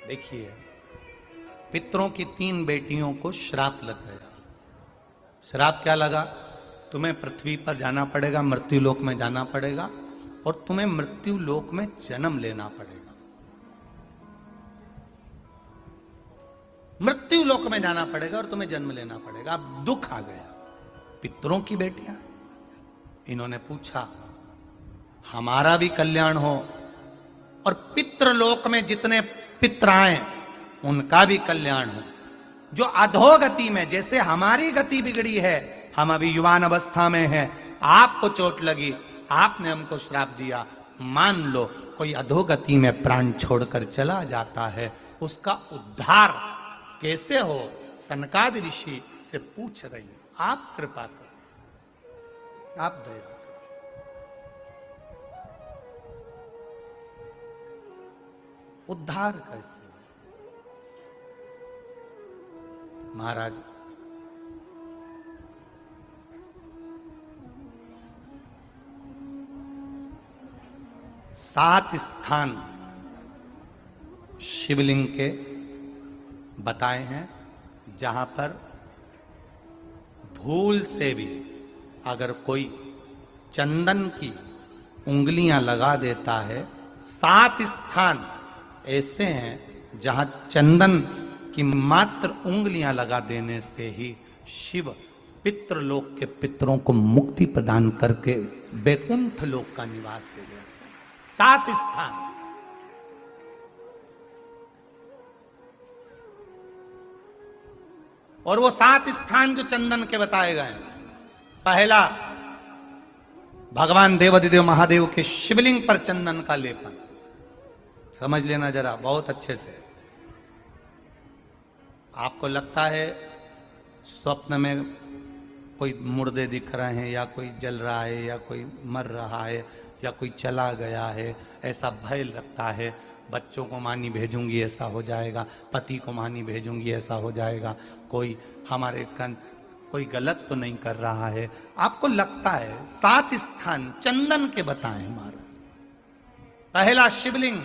देखिए, पितरों की 3 बेटियों को श्राप लग गया। श्राप क्या लगा? तुम्हें पृथ्वी पर जाना पड़ेगा, मृत्यु लोक में जाना पड़ेगा और तुम्हें मृत्यु लोक में जन्म लेना पड़ेगा। मृत्यु लोक में जाना पड़ेगा और तुम्हें जन्म लेना पड़ेगा। अब दुख आ गया। पितरों की बेटियां, इन्होंने पूछा हमारा भी कल्याण हो और पितृलोक में जितने पितर आए उनका भी कल्याण हो। जो अधोगति में, जैसे हमारी गति बिगड़ी है, हम अभी युवान अवस्था में हैं, आपको चोट लगी, आपने हमको श्राप दिया, मान लो कोई अधोगति में प्राण छोड़कर चला जाता है, उसका उद्धार कैसे हो? सनकादि ऋषि से पूछ रही है। आप कृपा करो, आप दया करो। उद्धार कैसे? महाराज, सात स्थान शिवलिंग के बताए हैं जहां पर भूल से भी अगर कोई चंदन की उंगलियां लगा देता है, 7 स्थान ऐसे हैं जहां चंदन की मात्र उंगलियां लगा देने से ही शिव पितृलोक के पितरों को मुक्ति प्रदान करके वैकुंठ लोक का निवास दे देते हैं। 7 स्थान। और वो 7 स्थान जो चंदन के बताए गए हैं, पहला भगवान देवाधिदेव महादेव के शिवलिंग पर चंदन का लेपन। समझ लेना जरा बहुत अच्छे से। आपको लगता है स्वप्न में कोई मुर्दे दिख रहे हैं, या कोई जल रहा है, या कोई मर रहा है, या कोई चला गया है, ऐसा भय लगता है। बच्चों को मानी भेजूंगी ऐसा हो जाएगा, पति को मानी भेजूंगी ऐसा हो जाएगा, कोई हमारे कोई गलत तो नहीं कर रहा है, आपको लगता है। 7 स्थान चंदन के बताएं महाराज। पहला शिवलिंग,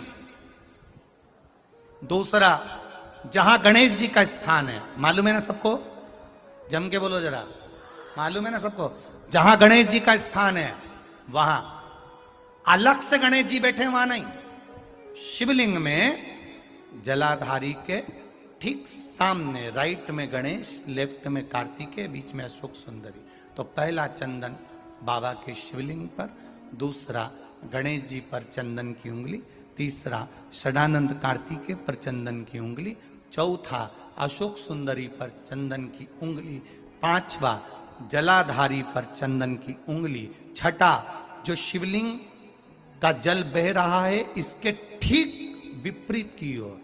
दूसरा जहां गणेश जी का स्थान है, मालूम है ना सबको? जम के बोलो जरा, मालूम है ना सबको? जहां गणेश जी का स्थान है वहां अलग से गणेश जी बैठे, वहां नहीं। शिवलिंग में जलाधारी के ठीक सामने राइट में गणेश, लेफ्ट में कार्तिकेय, बीच में अशोक सुंदरी। तो पहला चंदन बाबा के शिवलिंग पर, दूसरा गणेश जी पर चंदन की उंगली, तीसरा षडानंद कार्तिकेय पर चंदन की उंगली, चौथा अशोक सुंदरी पर चंदन की उंगली, पांचवा जलाधारी पर चंदन की उंगली, छठा जो शिवलिंग का जल बह रहा है इसके ठीक विपरीत की ओर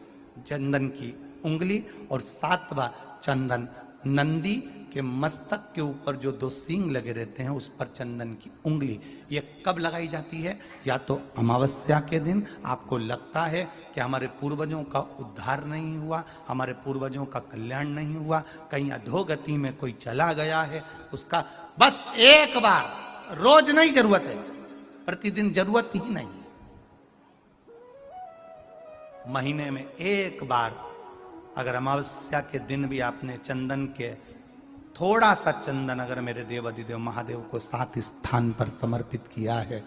चंदन की उंगली, और 7वां चंदन नंदी के मस्तक के ऊपर जो 2 सींग लगे रहते हैं उस पर चंदन की उंगली। ये कब लगाई जाती है? या तो अमावस्या के दिन। आपको लगता है कि हमारे पूर्वजों का उद्धार नहीं हुआ, हमारे पूर्वजों का कल्याण नहीं हुआ, कहीं अधोगति में कोई चला गया है, उसका बस एक बार, रोज नहीं जरूरत है, प्रतिदिन जरूरत ही नहीं, महीने में एक बार अगर अमावस्या के दिन भी आपने चंदन के थोड़ा सा चंदन अगर मेरे देवाधिदेव महादेव को 7 स्थान पर समर्पित किया है।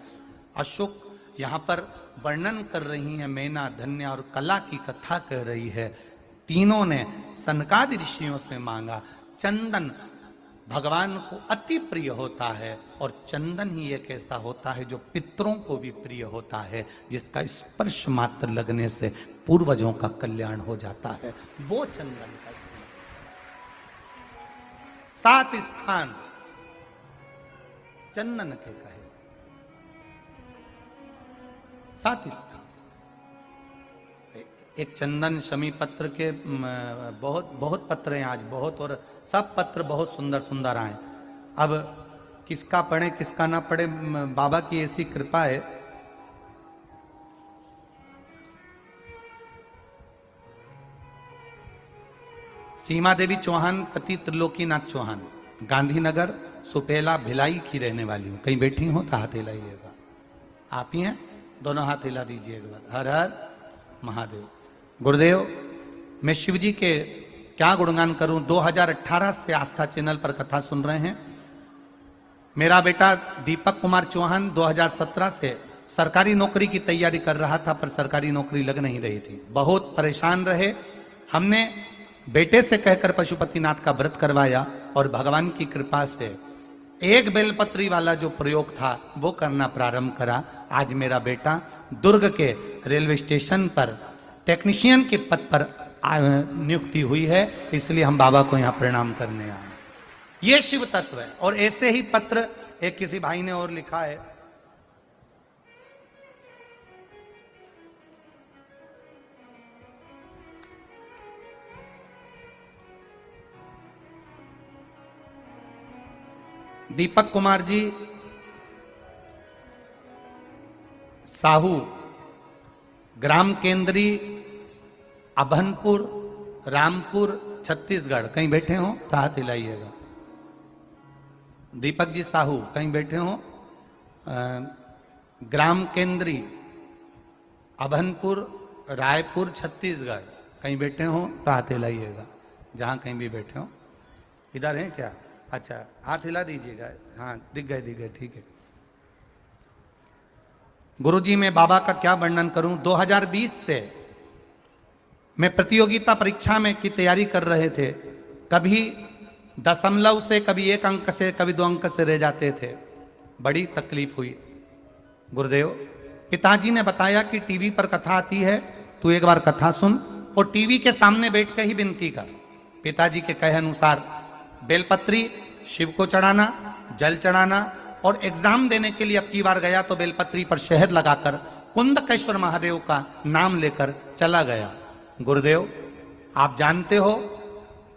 अशोक यहाँ पर वर्णन कर रही है, मैना, धन्य और कला की कथा कह रही है। तीनों ने सनकादि ऋषियों से मांगा। चंदन भगवान को अति प्रिय होता है, और चंदन ही एक ऐसा होता है जो पितरों को भी प्रिय होता है, जिसका स्पर्श मात्र लगने से पूर्वजों का कल्याण हो जाता है। वो चंदन का 7 स्थान चंदन के कहे, 7 स्थान। एक चंदन शमी पत्र के बहुत पत्र हैं आज, बहुत, और सब पत्र बहुत सुंदर सुंदर आए। अब किसका पढ़े किसका ना पढ़े, बाबा की ऐसी कृपा है। सीमा देवी चौहान पति त्रिलोकीनाथ चौहान, गांधीनगर सुपेला भिलाई की रहने वाली हूं। कहीं बैठी हो तो हाथ हिलाइएगा। आप ही हैं? दोनों हाथ हिला दीजिए एक बार। हर हर महादेव। गुरुदेव मैं शिव जी के क्या गुणगान करूं। 2018 से आस्था चैनल पर कथा सुन रहे हैं। मेरा बेटा दीपक कुमार चौहान 2017 से सरकारी नौकरी की तैयारी कर रहा था, पर सरकारी नौकरी लग नहीं रही थी। बहुत परेशान रहे। हमने बेटे से कहकर पशुपतिनाथ का व्रत करवाया और भगवान की कृपा से एक बेलपत्री वाला जो प्रयोग था वो करना प्रारंभ करा। आज मेरा बेटा दुर्ग के रेलवे स्टेशन पर टेक्नीशियन के पद पर नियुक्ति हुई है, इसलिए हम बाबा को यहाँ प्रणाम करने आए। ये शिव तत्व है। और ऐसे ही पत्र एक किसी भाई ने और लिखा है, दीपक कुमार जी साहू, ग्राम केंद्री, अभनपुर, रामपुर, छत्तीसगढ़। कहीं बैठे हो तो हाथ हिलाइएगा। दीपक जी साहू कहीं बैठे हो, ग्राम केंद्री, अभनपुर, रायपुर, छत्तीसगढ़। कहीं बैठे हो तो हाथ हिलाइएगा, जहां कहीं भी बैठे हो। इधर हैं क्या? अच्छा, हाथ हिला दीजिएगा। हाँ, दिख गए, ठीक है। गुरुजी, मैं बाबा का क्या वर्णन करूं। 2020 से मैं प्रतियोगिता परीक्षा में की तैयारी कर रहे थे। कभी दशमलव से, कभी 1 अंक से, कभी 2 अंक से रह जाते थे। बड़ी तकलीफ हुई। गुरुदेव, पिताजी ने बताया कि टीवी पर कथा आती है, तू एक बार कथा सुन और टीवी के सामने बैठ कर ही विनती कर। पिताजी के कहे अनुसार बेलपत्री शिव को चढ़ाना, जल चढ़ाना, और एग्जाम देने के लिए अब की बार गया तो बेलपत्री पर शहद लगाकर कुंदकेश्वर महादेव का नाम लेकर चला गया। गुरुदेव, आप जानते हो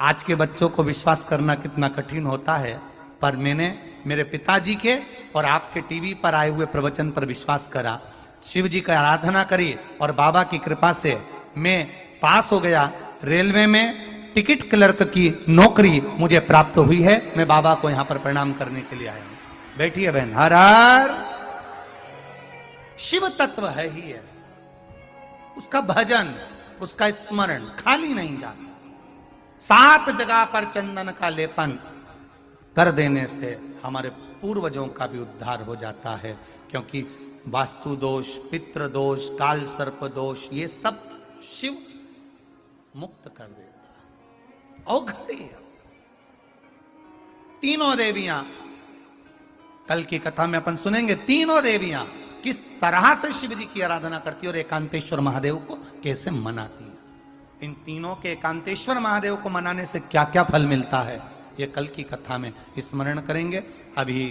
आज के बच्चों को विश्वास करना कितना कठिन होता है, पर मैंने मेरे पिताजी के और आपके टीवी पर आए हुए प्रवचन पर विश्वास करा, शिव जी का आराधना करी और बाबा की कृपा से मैं पास हो गया। रेलवे में टिकट क्लर्क की नौकरी मुझे प्राप्त हुई है। मैं बाबा को यहां पर प्रणाम करने के लिए आया हूं। बैठिए बहन। हर हर। शिव तत्व है ही ऐसा, उसका भजन, उसका स्मरण खाली नहीं जाता। 7 जगह पर चंदन का लेपन कर देने से हमारे पूर्वजों का भी उद्धार हो जाता है, क्योंकि वास्तु दोष, पितृ दोष, काल सर्प दोष, ये सब शिव मुक्त कर देता है। और घड़ी तीनों देवियां, कल की कथा में अपन सुनेंगे, तीनों देवियां किस तरह से शिव जी की आराधना करती है और एकांतेश्वर महादेव को कैसे मनाती है। इन तीनों के एकांतेश्वर महादेव को मनाने से क्या क्या फल मिलता है, ये कल की कथा में स्मरण करेंगे। अभी